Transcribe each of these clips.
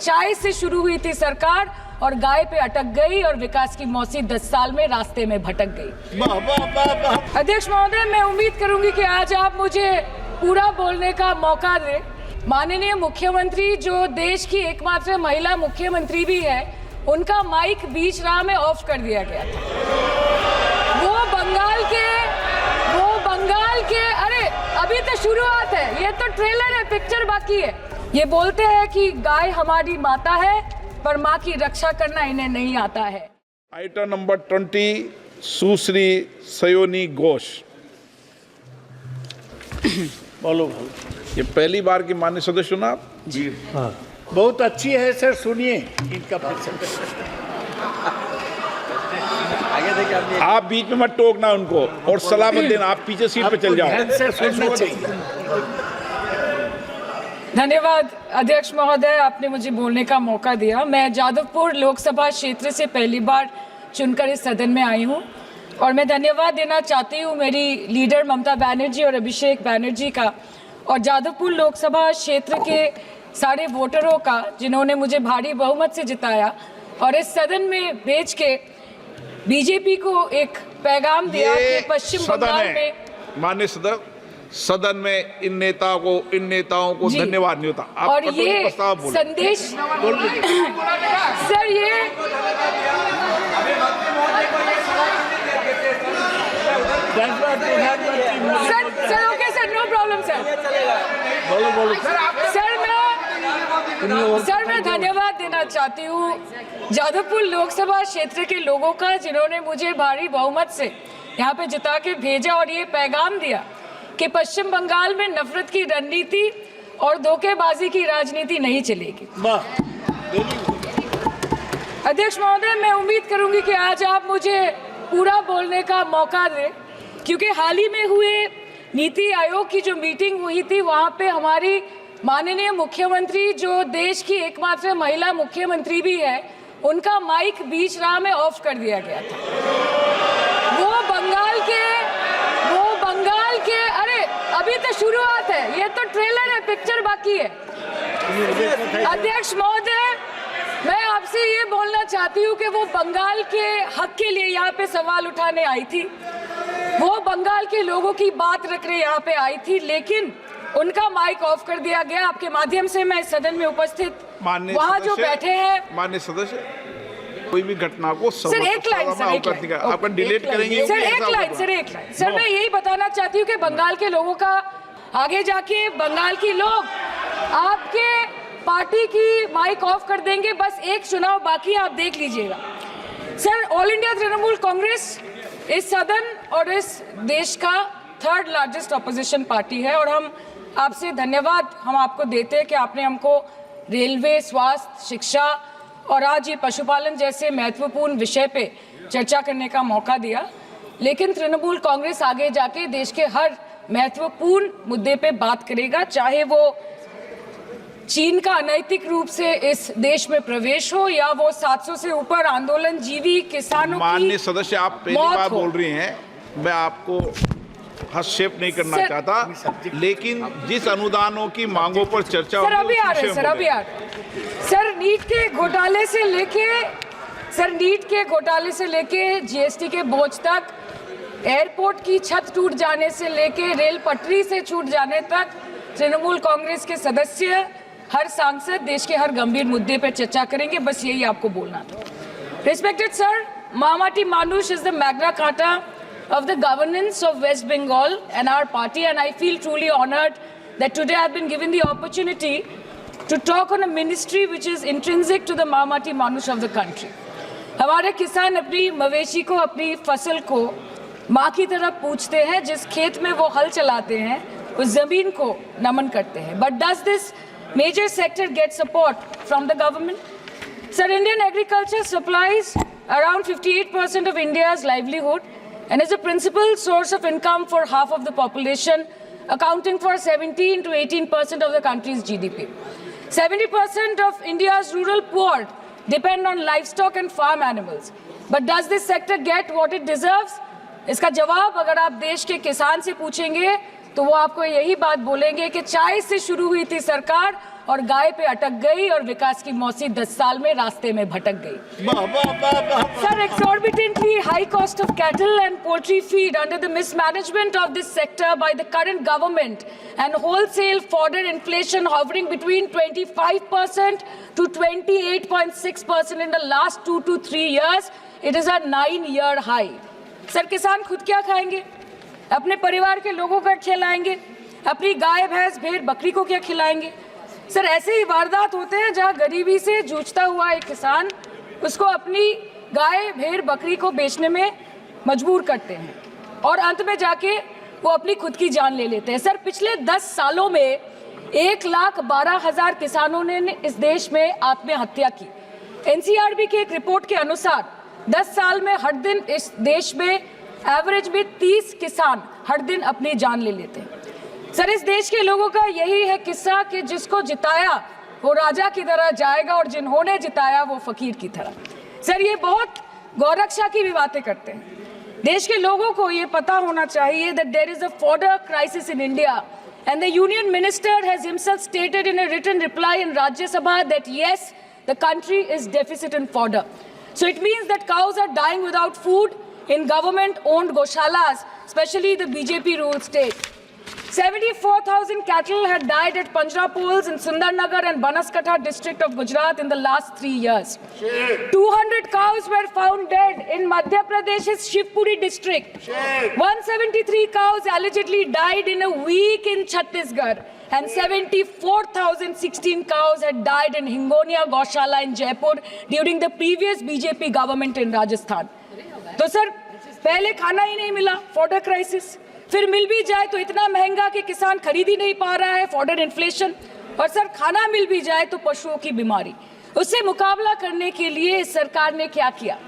चाय से शुरू हुई थी सरकार और गाय पे अटक गई और विकास की मौसी 10 साल में रास्ते में भटक गई। अध्यक्ष महोदय, मैं उम्मीद करूंगी कि आज आप मुझे पूरा बोलने का मौका दें। माननीय मुख्यमंत्री, जो देश की एकमात्र महिला मुख्यमंत्री भी है, उनका माइक बीच राह में ऑफ कर दिया गया था। वो बंगाल के अरे अभी तो शुरुआत है, ये तो ट्रेलर है, पिक्चर बाकी है। ये बोलते हैं कि गाय हमारी माता है, पर माँ की रक्षा करना इन्हें नहीं आता है। आइटम नंबर 20, सुश्री सयोनी घोष। बोलो। ये पहली बार की माननीय सदस्य सुना आप? जी हाँ, बहुत अच्छी है सर, सुनिए इनका आगे देखिए। आप बीच में मत टोकना उनको और सलाह मत देना, आप पीछे सीट पे चल जाओ। धन्यवाद अध्यक्ष महोदय, आपने मुझे बोलने का मौका दिया। मैं जादवपुर लोकसभा क्षेत्र से पहली बार चुनकर इस सदन में आई हूँ और मैं धन्यवाद देना चाहती हूँ मेरी लीडर ममता बनर्जी और अभिषेक बनर्जी का, और जादवपुर लोकसभा क्षेत्र के सारे वोटरों का, जिन्होंने मुझे भारी बहुमत से जिताया और इस सदन में भेज के बीजेपी को एक पैगाम दिया कि पश्चिम बंगाल में माननीय सदन में इन नेताओं को धन्यवाद नहीं होता। आप और ये संदेश सर, ये sir okay sir, no problem sir. बोलो सर मैं धन्यवाद देना चाहती हूँ जादवपुर लोकसभा क्षेत्र के लोगों का, जिन्होंने मुझे भारी बहुमत से यहाँ पे जिता के भेजा और ये पैगाम दिया कि पश्चिम बंगाल में नफरत की रणनीति और धोखेबाजी की राजनीति नहीं चलेगी। अध्यक्ष महोदय, मैं उम्मीद करूंगी कि आज आप मुझे पूरा बोलने का मौका दें, क्योंकि हाल ही में हुए नीति आयोग की जो मीटिंग हुई थी, वहाँ पे हमारी माननीय मुख्यमंत्री, जो देश की एकमात्र महिला मुख्यमंत्री भी है, उनका माइक बीच राह में ऑफ कर दिया गया था। वो बंगाल के अरे अभी तो शुरुआत है, ये तो ट्रेलर है, पिक्चर बाकी है। अध्यक्ष महोदय, मैं आपसे ये बोलना चाहती हूँ कि वो बंगाल के हक के लिए यहाँ पे सवाल उठाने आई थी, वो बंगाल के लोगों की बात रखने यहाँ पे आई थी, लेकिन उनका माइक ऑफ कर दिया गया। आपके माध्यम से मैं इस सदन में उपस्थित वहाँ जो बैठे हैं माननीय सदस्य, कोई भी घटना को सर एक लाइन आपका डिलीट करेंगे सर, एक लाइन सर, मैं यही बताना चाहती हूँ कि बंगाल के लोगों का, आगे जाके बंगाल के लोग आपके पार्टी की माइक ऑफ कर देंगे, बस एक चुनाव बाकी, आप देख लीजिएगा। Sir, all India Trinamool Congress इस सदन और इस देश का 3rd लार्जेस्ट ऑपोजिशन पार्टी है और हम आपसे धन्यवाद हम आपको देते हैं कि आपने हमको रेलवे, स्वास्थ्य, शिक्षा और आज ये पशुपालन जैसे महत्वपूर्ण विषय पे चर्चा करने का मौका दिया। लेकिन तृणमूल कांग्रेस आगे जाके देश के हर महत्वपूर्ण मुद्दे पे बात करेगा, चाहे वो चीन का अनैतिक रूप से इस देश में प्रवेश हो या वो 700 से ऊपर आंदोलन जीवी किसानों की। माननीय सदस्य, आप पहली बार बोल रही हैं, मैं आपको हस्तक्षेप नहीं करना चाहता, लेकिन जिस अनुदानों की मांगों पर चर्चा सर अभी आ रहे हैं, सर नीट के घोटाले से लेके जीएसटी के बोझ तक, एयरपोर्ट की छत टूट जाने से लेके रेल पटरी से छूट जाने तक, तृणमूल कांग्रेस के सदस्य, हर सांसद देश के हर गंभीर मुद्दे पर चर्चा करेंगे। बस यही आपको बोलना था। रिस्पेक्टेड सर, मामाटी मानुष is the Magna carta of the governance of West Bengal and our party, and I feel truly honored that today I've been given the opportunity to talk on a ministry which is intrinsic to the Mamati Manush of the country. हमारे किसान अपनी मवेशी को, अपनी फसल को माँ की तरफ पूछते हैं, जिस खेत में वो हल चलाते हैं उस जमीन को नमन करते हैं। But does this major sector get support from the government? Sir, Indian agriculture supplies around 58% of India's livelihood and is a principal source of income for half of the population, accounting for 17 to 18% of the country's GDP. 70% of India's rural poor depend on livestock and farm animals. But does this sector get what it deserves? इसका जवाब अगर आप देश के किसान से पूछेंगे तो वो आपको यही बात बोलेंगे कि चाय से शुरू हुई थी सरकार और गाय पे अटक गई और विकास की मौसी 10 साल में रास्ते में भटक गई। Sir, exorbitantly high cost of cattle and poultry feed under the mismanagement of this sector by the current government and wholesale fodder inflation hovering between 25% to 28.6% in the last 2 to 3 years, it is a 9-year high. Sir, किसान खुद क्या खाएंगे? अपने परिवार के लोगों का खिलाएंगे? अपनी गाय भैंस भेड़ बकरी को क्या खिलाएंगे? सर, ऐसे ही वारदात होते हैं जहां गरीबी से जूझता हुआ एक किसान उसको अपनी गाय भेड़ बकरी को बेचने में मजबूर करते हैं और अंत में जाके वो अपनी खुद की जान ले लेते हैं। सर, पिछले 10 सालों में 1,12,000 किसानों ने इस देश में आत्महत्या की। एनसीआरबी की एक रिपोर्ट के अनुसार 10 साल में हर दिन इस देश में एवरेज में 30 किसान हर दिन अपनी जान ले लेते हैं। सर, इस देश के लोगों का यही है किस्सा कि जिसको जिताया वो राजा की तरह जाएगा और जिन्होंने जिताया वो फकीर की तरह। सर, ये बहुत गौरक्षा की भी बातें करते हैं। देश के लोगों को ये पता होना चाहिए that there is a fodder crisis in India and the union minister has himself stated in a written reply in Rajya Sabha that yes, the country is deficit in fodder. So it means that cows are dying without food in government-owned goshalas, especially the BJP-ruled state. 74,000 cattle had died at Panjrapols in Sundarnagar and Banaskantha district of Gujarat in the last 3 years. 200 cows were found dead in Madhya Pradesh's Shivpuri district. 173 cows allegedly died in a week in Chhattisgarh. And 74,016 cows had died in Hingonia Gaushala in Jaipur during the previous BJP government in Rajasthan. तो sir, पहले खाना ही नहीं मिला, fodder crisis, फिर मिल भी जाए तो इतना महंगा कि किसान खरीद ही नहीं पा रहा है, फॉडर इन्फ्लेशन, और सर खाना मिल भी जाए तो पशुओं की बीमारी। उससे मुकाबला करने के लिए सरकार ने क्या किया?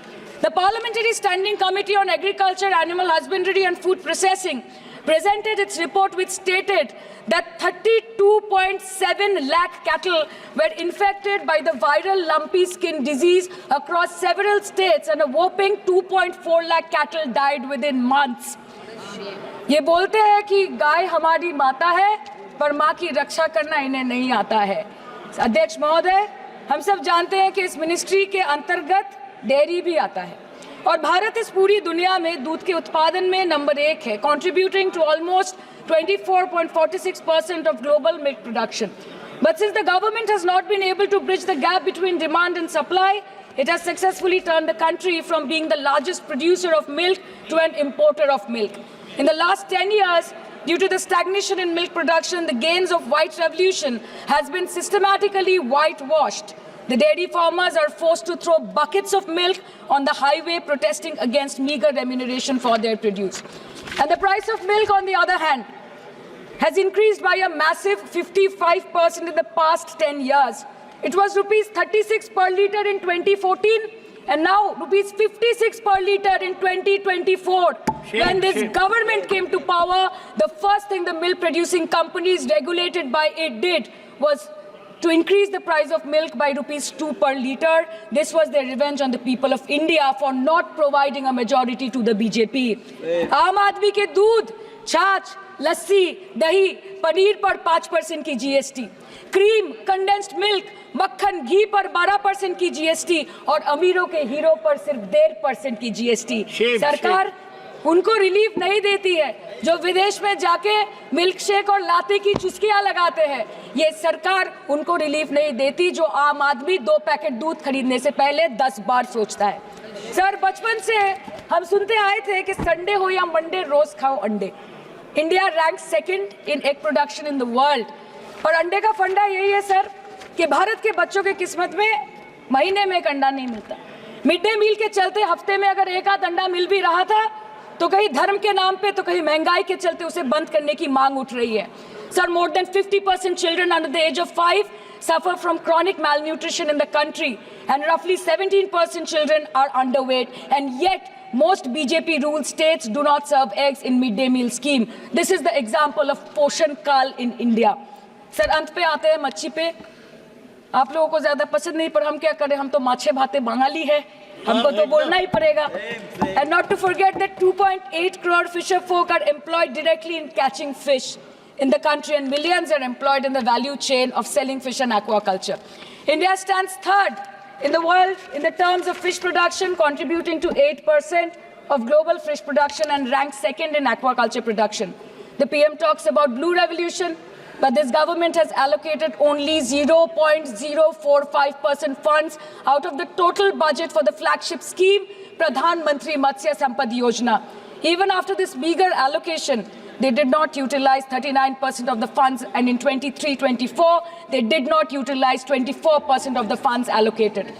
The Parliamentary Standing Committee on Agriculture, Animal Husbandry and Food Processing presented its report which stated that 32.7 lakh cattle were infected by the viral lumpy skin disease across several states and a whopping 2.4 lakh cattle died within months. ये बोलते हैं कि गाय हमारी माता है पर माँ की रक्षा करना इन्हें नहीं आता है। अध्यक्ष महोदय, हम सब जानते हैं कि इस मिनिस्ट्री के अंतर्गत डेयरी भी आता है और भारत इस पूरी दुनिया में दूध के उत्पादन में नंबर 1 है, contributing to almost 24.46% of global milk production. But since the government has not been able to bridge the gap between demand and supply, it has successfully turned the country from being the largest producer of milk to an importer of milk. In the last 10 years, due to the stagnation in milk production, the gains of white revolution has been systematically whitewashed. The dairy farmers are forced to throw buckets of milk on the highway protesting against meager remuneration for their produce. And the price of milk, on the other hand, has increased by a massive 55% in the past 10 years. It was rupees 36 per litre in 2014 and now rupees 56 per litre in 2024. When this government came to power, the first thing the milk producing companies regulated by it did was to increase the price of milk by rupees 2 per litre. This was their revenge on the people of India for not providing a majority to the BJP. आम आदमी के दूध, छाछ, लस्सी, दही, पनीर पर 5% की GST, cream, condensed milk, मक्खन, घी पर 12% की GST और अमीरों के हीरो पर सिर्फ 1.5% की GST। सरकार उनको रिलीफ नहीं देती है जो विदेश में जाके मिल्क शेक और लाते की चुस्कियां लगाते हैं। ये सरकार उनको रिलीफ नहीं देती जो आम आदमी 2 पैकेट दूध खरीदने से पहले 10 बार सोचता है। सर, बचपन से हम सुनते आए थे कि संडे हो या मंडे रोज खाओ अंडे। India rank 2nd in egg production in the world. और अंडे का फंडा यही है सर कि भारत के बच्चों के किस्मत में महीने में एक अंडा नहीं मिलता। मिड डे मील के चलते हफ्ते में अगर एक आध अंडा मिल भी रहा था तो कहीं धर्म के नाम पे तो कहीं महंगाई के चलते उसे बंद करने की मांग उठ रही है। Sir, more than 50% children under the age of 5 suffer from chronic malnutrition in the country and roughly 17% children are underweight, and yet most BJP ruled states do not serve eggs in midday meal scheme. This is the example of Poshan Kal in India. Sir, अंत पे आते हैं मच्छी पे। आप लोगों को ज्यादा पसंद नहीं पर हम क्या करें, हम तो माछे भाते बंगाली है, हमको तो बोलना ही पड़ेगा। And not to forget that 2.8 crore fisher folk are employed directly in catching fish. in the country and millions are employed in the value chain of selling fish and aquaculture. India stands third in the world in the terms of fish production, contributing to 8% of global fish production and ranks second in aquaculture production. The PM talks about blue revolution, but this government has allocated only 0.045% funds out of the total budget for the flagship scheme, Pradhan Mantri Matsya Sampad Yojana. Even after this meager allocation, they did not utilize 39% of the funds, and in 23-24, they did not utilize 24% of the funds allocated.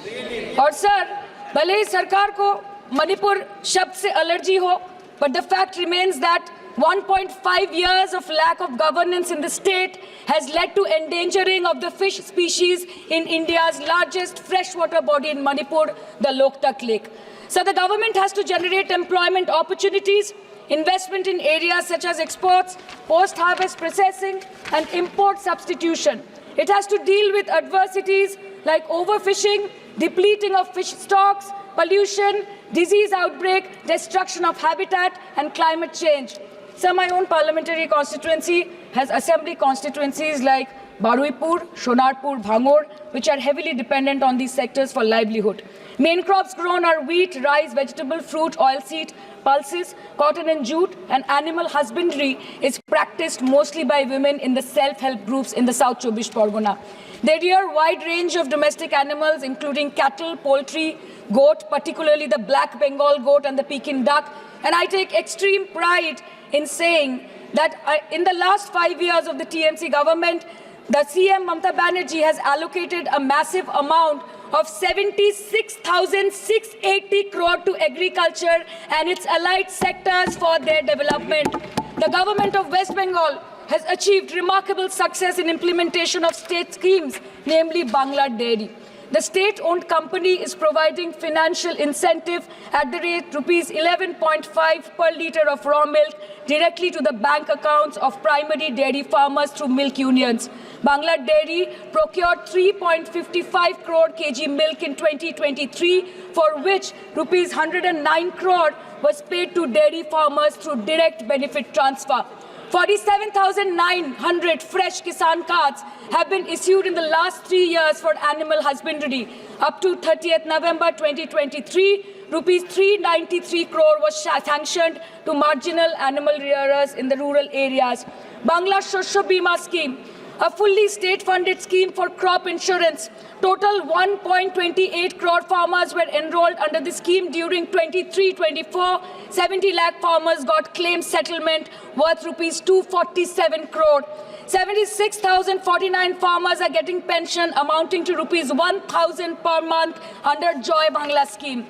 और sir, भले ही सरकार को मणिपुर शब्द से allergy हो, but the fact remains that 1.5 years of lack of governance in the state has led to endangering of the fish species in India's largest freshwater body in Manipur, the Loktak Lake. So the government has to generate employment opportunities, investment in areas such as exports, post-harvest processing, and import substitution. It has to deal with adversities like overfishing, depleting of fish stocks, pollution, disease outbreak, destruction of habitat, and climate change. So my own parliamentary constituency has assembly constituencies like Baruipur, Shonarpur, Bhangor, which are heavily dependent on these sectors for livelihood. Main crops grown are wheat, rice, vegetable, fruit, oilseed, pulses, cotton and jute, and animal husbandry is practiced mostly by women in the self-help groups in the South Chobbish Pargona. They rear a wide range of domestic animals, including cattle, poultry, goat, particularly the black Bengal goat and the Pekin duck. And I take extreme pride in saying that in the last 5 years of the TMC government, the CM Mamata Banerjee has allocated a massive amount of 76,680 crore to agriculture and its allied sectors for their development. The government of West Bengal has achieved remarkable success in implementation of state schemes, namely Bangla Dairy. The state-owned company is providing financial incentive at the rate rupees 11.5 per litre of raw milk directly to the bank accounts of primary dairy farmers through milk unions. Bangla Dairy procured 3.55 crore kg milk in 2023, for which rupees 109 crore was paid to dairy farmers through direct benefit transfer. 47,900 fresh Kisan cards have been issued in the last 3 years for animal husbandry. Up to 30th November 2023, rupees 393 crore was sanctioned to marginal animal rearers in the rural areas. Bangla Shosho Bima scheme, a fully state-funded scheme for crop insurance. Total 1.28 crore farmers were enrolled under the scheme during 23-24. 70 lakh farmers got claim settlement worth rupees 247 crore. 76,049 farmers are getting pension amounting to rupees 1,000 per month under Joy Bangla scheme.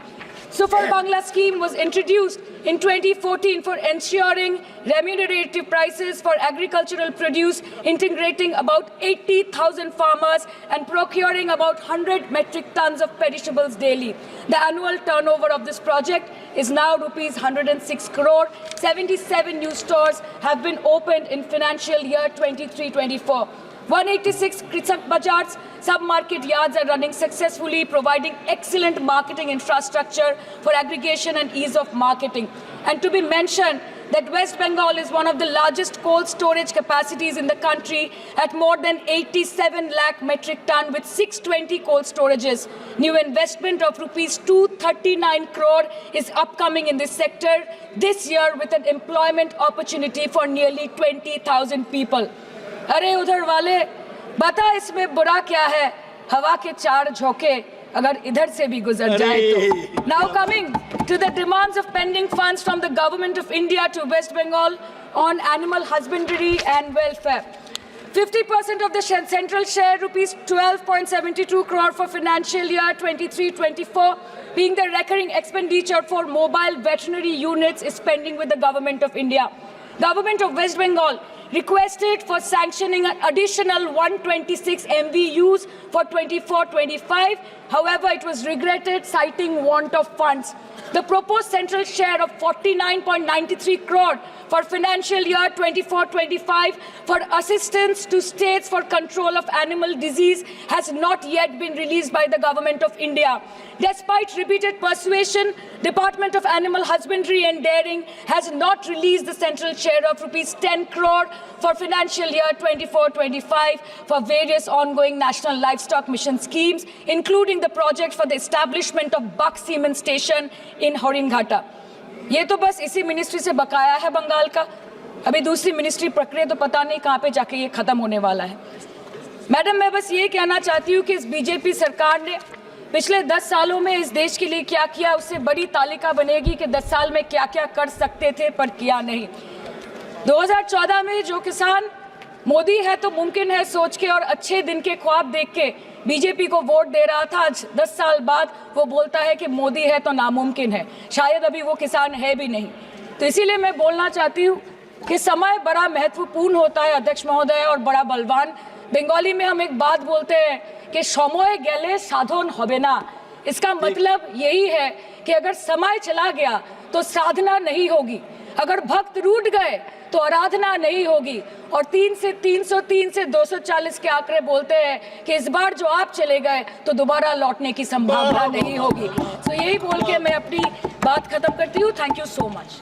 Super Bangla scheme was introduced in 2014 for ensuring remunerative prices for agricultural produce, integrating about 80,000 farmers and procuring about 100 metric tons of perishables daily. The annual turnover of this project is now rupees 106 crore. 77 new stores have been opened in financial year 23-24. 186 Krisak Bazars sub-market yards are running successfully, providing excellent marketing infrastructure for aggregation and ease of marketing. And to be mentioned that West Bengal is one of the largest cold storage capacities in the country at more than 87 lakh metric ton with 620 cold storages. New investment of rupees 239 crore is upcoming in this sector this year with an employment opportunity for nearly 20,000 people. अरे उधर वाले बता इसमें बुरा क्या है हवा के चार झोंके अगर इधर से भी गुजर जाए तो now coming to the demands of pending funds from the government of India to West Bengal on animal husbandry and welfare. 50% of the central share, rupees 12.72 crore for financial year 23-24, being the recurring expenditure for mobile veterinary units is pending with the government of India. Government of West Bengal requested for sanctioning an additional 126 MVUs for 24-25. However, it was regretted, citing want of funds. The proposed central share of 49.93 crore for financial year 24-25 for assistance to states for control of animal disease has not yet been released by the government of India. Despite repeated persuasion, Department of Animal Husbandry and Dairying has not released the central share of rupees 10 crore for financial year 24-25 for various ongoing national livestock mission schemes, including the project for the establishment of Buck Semen Station in Horinghata. ये तो बस इसी ministry से बकाया है बंगाल का। अभी दूसरी मिनिस्ट्री प्रक्रिया तो पता नहीं कहाँ पे जाके ये खत्म होने वाला है। मैडम, मैं बस ये कहना चाहती हूँ कि इस बीजेपी सरकार ने पिछले 10 सालों में इस देश के लिए क्या किया, उससे बड़ी तालिका बनेगी कि 10 साल में क्या क्या कर सकते थे पर किया नहीं। 2014 में जो किसान मोदी है तो मुमकिन है सोच के और अच्छे दिन के ख्वाब देख के बीजेपी को वोट दे रहा था, आज 10 साल बाद वो बोलता है कि मोदी है तो नामुमकिन है। शायद अभी वो किसान है भी नहीं। तो इसीलिए मैं बोलना चाहती हूँ कि समय बड़ा महत्वपूर्ण होता है अध्यक्ष महोदय, और बड़ा बलवान। बंगाली में हम एक बात बोलते हैं कि समय गेले साधन होबे ना। इसका मतलब यही है कि अगर समय चला गया तो साधना नहीं होगी, अगर भक्त रूठ गए तो आराधना नहीं होगी। और 3 से 303 से 240 के आंकड़े बोलते हैं कि इस बार जो आप चले गए तो दोबारा लौटने की संभावना नहीं होगी। तो यही बोल के मैं अपनी बात खत्म करती हूँ। Thank you so much.